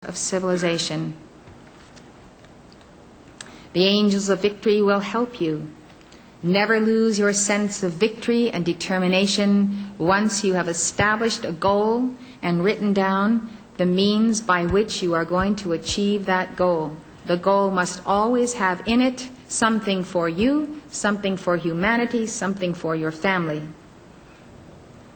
of civilization. The angels of victory will help you. Never lose your sense of victory and determination once you have established a goal and written down the means by which you are going to achieve that goal. The goal must always have in it something for you, something for humanity, something for your family.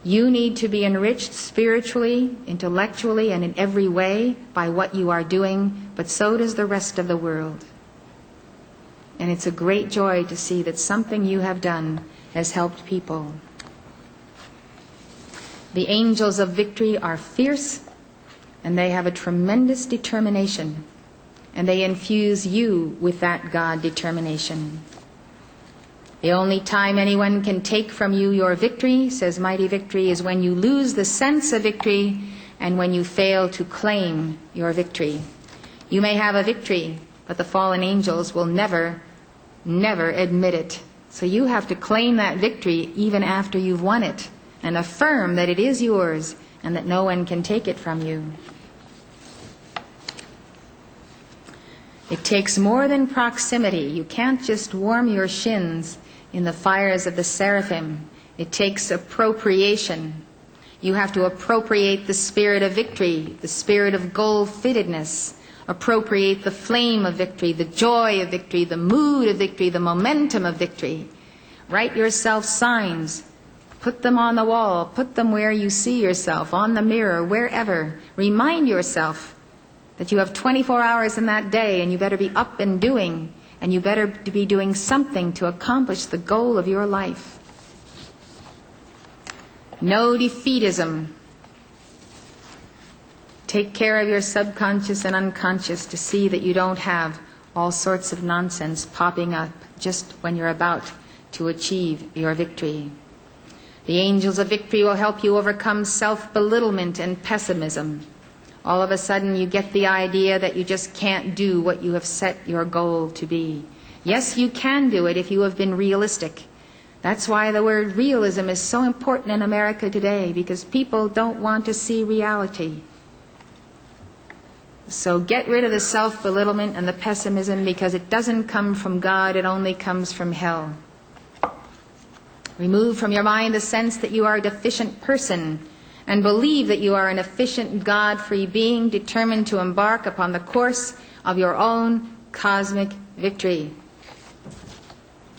You need to be enriched spiritually, intellectually, and in every way by what you are doing, but so does the rest of the world. And it's a great joy to see that something you have done has helped people. The angels of victory are fierce, and they have a tremendous determination, and they infuse you with that God determination. The only time anyone can take from you your victory, says Mighty Victory, is when you lose the sense of victory and when you fail to claim your victory. You may have a victory, but the fallen angels will never admit it. So you have to claim that victory even after you've won it and affirm that it is yours and that no one can take it from you. It takes more than proximity. You can't just warm your shins in the fires of the Seraphim. It takes appropriation. You have to appropriate the spirit of victory, the spirit of goal-fittedness. Appropriate the flame of victory, the joy of victory, the mood of victory, the momentum of victory. Write yourself signs. Put them on the wall. Put them where you see yourself, on the mirror, wherever. Remind yourself that you have 24 hours in that day and you better be up and doing, and you better be doing something to accomplish the goal of your life. No defeatism. Take care of your subconscious and unconscious to see that you don't have all sorts of nonsense popping up just when you're about to achieve your victory. The angels of victory will help you overcome self-belittlement and pessimism. All of a sudden you get the idea that you just can't do what you have set your goal to be. Yes, you can do it if you have been realistic. That's why the word realism is so important in America today, because people don't want to see reality. So get rid of the self-belittlement and the pessimism, because it doesn't come from God, it only comes from hell. Remove from your mind the sense that you are a deficient person, and believe that you are an efficient, God-free being determined to embark upon the course of your own cosmic victory.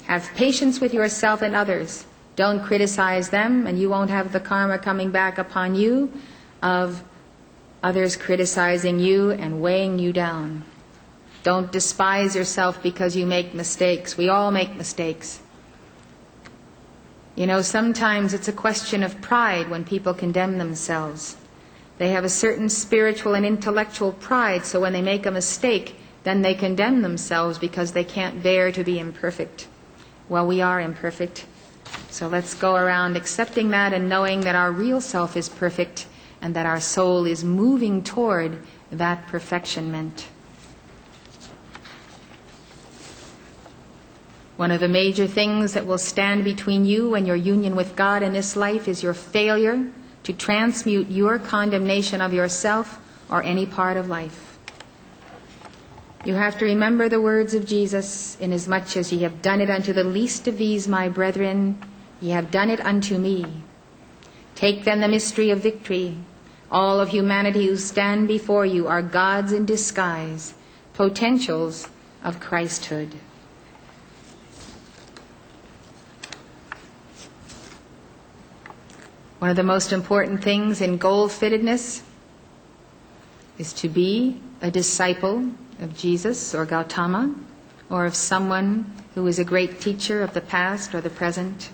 Have patience with yourself and others. Don't criticize them, and you won't have the karma coming back upon you of others criticizing you and weighing you down. Don't despise yourself because you make mistakes. We all make mistakes. You know, sometimes it's a question of pride when people condemn themselves. They have a certain spiritual and intellectual pride, so when they make a mistake, then they condemn themselves because they can't bear to be imperfect. Well, we are imperfect. So let's go around accepting that and knowing that our real self is perfect and that our soul is moving toward that perfectionment. One of the major things that will stand between you and your union with God in this life is your failure to transmute your condemnation of yourself or any part of life. You have to remember the words of Jesus, "Inasmuch as ye have done it unto the least of these, my brethren, ye have done it unto me." Take then the mystery of victory. All of humanity who stand before you are gods in disguise, potentials of Christhood. One of the most important things in goal-fittedness is to be a disciple of Jesus or Gautama, or of someone who is a great teacher of the past or the present.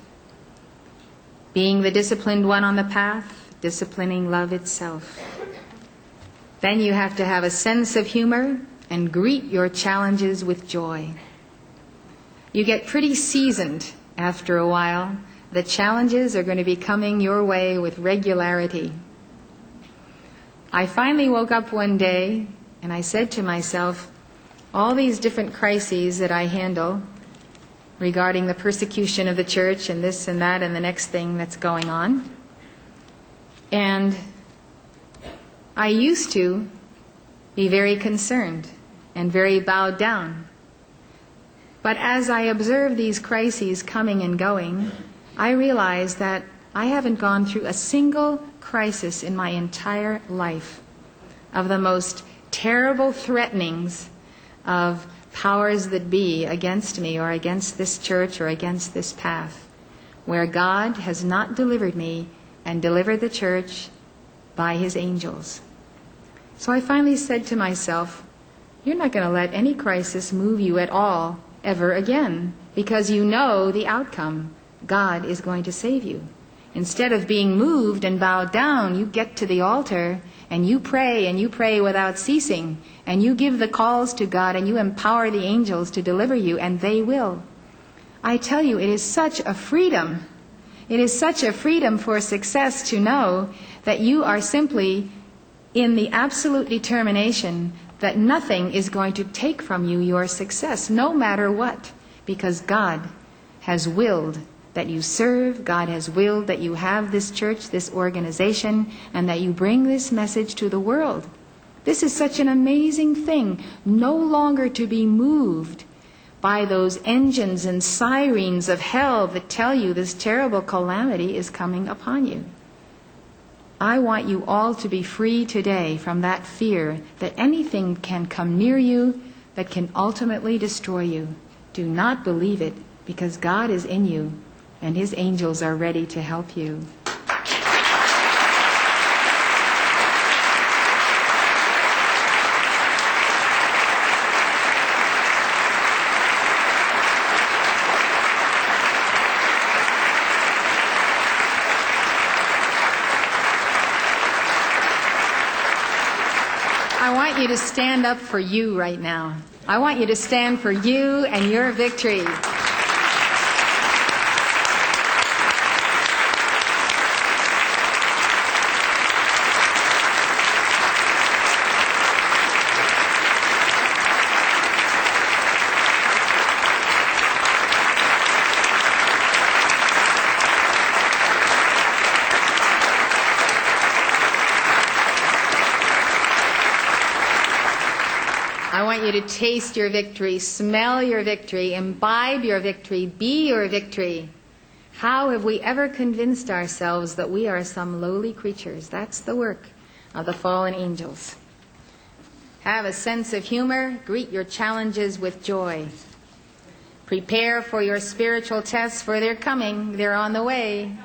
Being the disciplined one on the path, disciplining love itself. Then you have to have a sense of humor and greet your challenges with joy. You get pretty seasoned after a while. The challenges are going to be coming your way with regularity. I finally woke up one day and I said to myself, all these different crises that I handle regarding the persecution of the church and this and that and the next thing that's going on. And I used to be very concerned and very bowed down. But as I observe these crises coming and going, I realize that I haven't gone through a single crisis in my entire life of the most terrible threatenings of powers that be against me or against this church or against this path, where God has not delivered me and delivered the church by his angels. So I finally said to myself, you're not going to let any crisis move you at all ever again, because you know the outcome. God is going to save you. Instead of being moved and bowed down, you get to the altar and you pray without ceasing, and you give the calls to God and you empower the angels to deliver you, and they will. I tell you, it is such a freedom. It is such a freedom for success to know that you are simply in the absolute determination that nothing is going to take from you your success, no matter what, because God has willed that you serve, God has willed that you have this church, this organization, and that you bring this message to the world. This is such an amazing thing, no longer to be moved by those engines and sirens of hell that tell you this terrible calamity is coming upon you. I want you all to be free today from that fear that anything can come near you that can ultimately destroy you. Do not believe it, because God is in you and his angels are ready to help you. I want you to stand up for you right now. I want you to stand for you and your victory. I want you to taste your victory, smell your victory, imbibe your victory, be your victory. How have we ever convinced ourselves that we are some lowly creatures? That's the work of the fallen angels. Have a sense of humor, greet your challenges with joy. Prepare for your spiritual tests, for they're coming, they're on the way.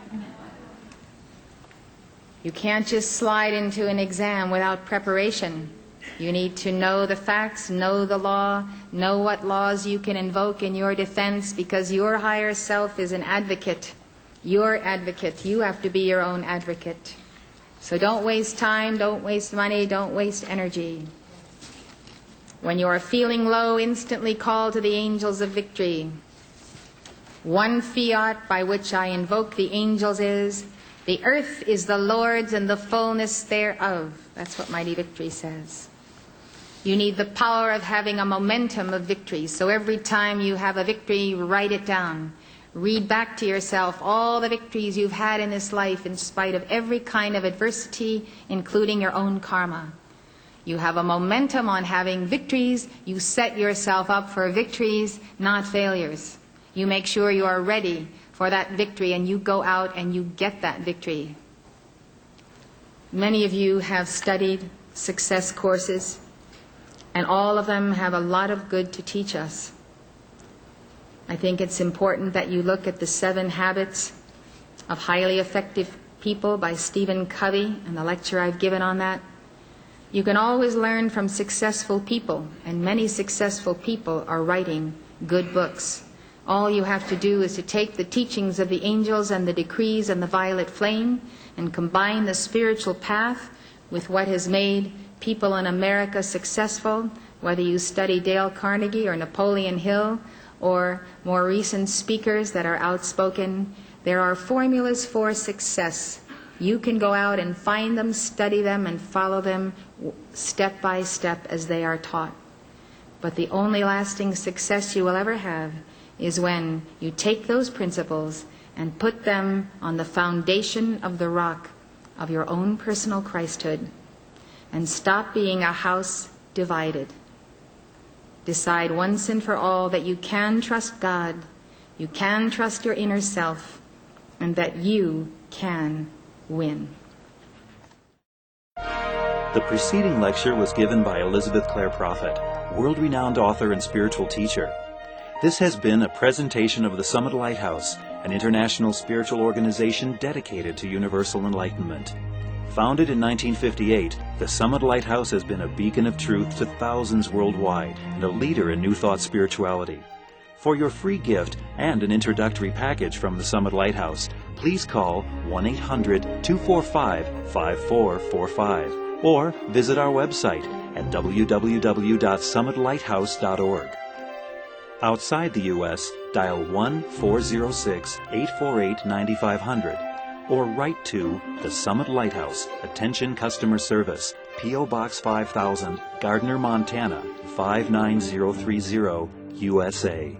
You can't just slide into an exam without preparation. You need to know the facts, know the law, know what laws you can invoke in your defense, because your higher self is an advocate. Your advocate. You have to be your own advocate. So don't waste time, don't waste money, don't waste energy. When you are feeling low, instantly call to the angels of victory. One fiat by which I invoke the angels is, the earth is the Lord's and the fullness thereof. That's what Mighty Victory says. You need the power of having a momentum of victory. So every time you have a victory, write it down. Read back to yourself all the victories you've had in this life in spite of every kind of adversity, including your own karma. You have a momentum on having victories. You set yourself up for victories, not failures. You make sure you are ready for that victory, and you go out and you get that victory. Many of you have studied success courses, and all of them have a lot of good to teach us. I think it's important that you look at the 7 Habits of Highly Effective People by Stephen Covey and the lecture I've given on that. You can always learn from successful people, and many successful people are writing good books. All you have to do is to take the teachings of the angels and the decrees and the violet flame and combine the spiritual path with what has made people in America successful, whether you study Dale Carnegie or Napoleon Hill or more recent speakers that are outspoken. There are formulas for success. You can go out and find them, study them, and follow them step by step as they are taught. But the only lasting success you will ever have is when you take those principles and put them on the foundation of the rock of your own personal Christhood, and stop being a house divided. Decide once and for all that you can trust God, you can trust your inner self, and that you can win. The preceding lecture was given by Elizabeth Clare Prophet, world-renowned author and spiritual teacher. This has been a presentation of the Summit Lighthouse, an international spiritual organization dedicated to universal enlightenment. Founded in 1958, the Summit Lighthouse has been a beacon of truth to thousands worldwide and a leader in New Thought spirituality. For your free gift and an introductory package from the Summit Lighthouse, please call 1-800-245-5445 or visit our website at www.summitlighthouse.org. Outside the U.S., dial 1-406-848-9500 or write to the Summit Lighthouse, Attention Customer Service, P.O. Box 5000, Gardner, Montana, 59030, USA.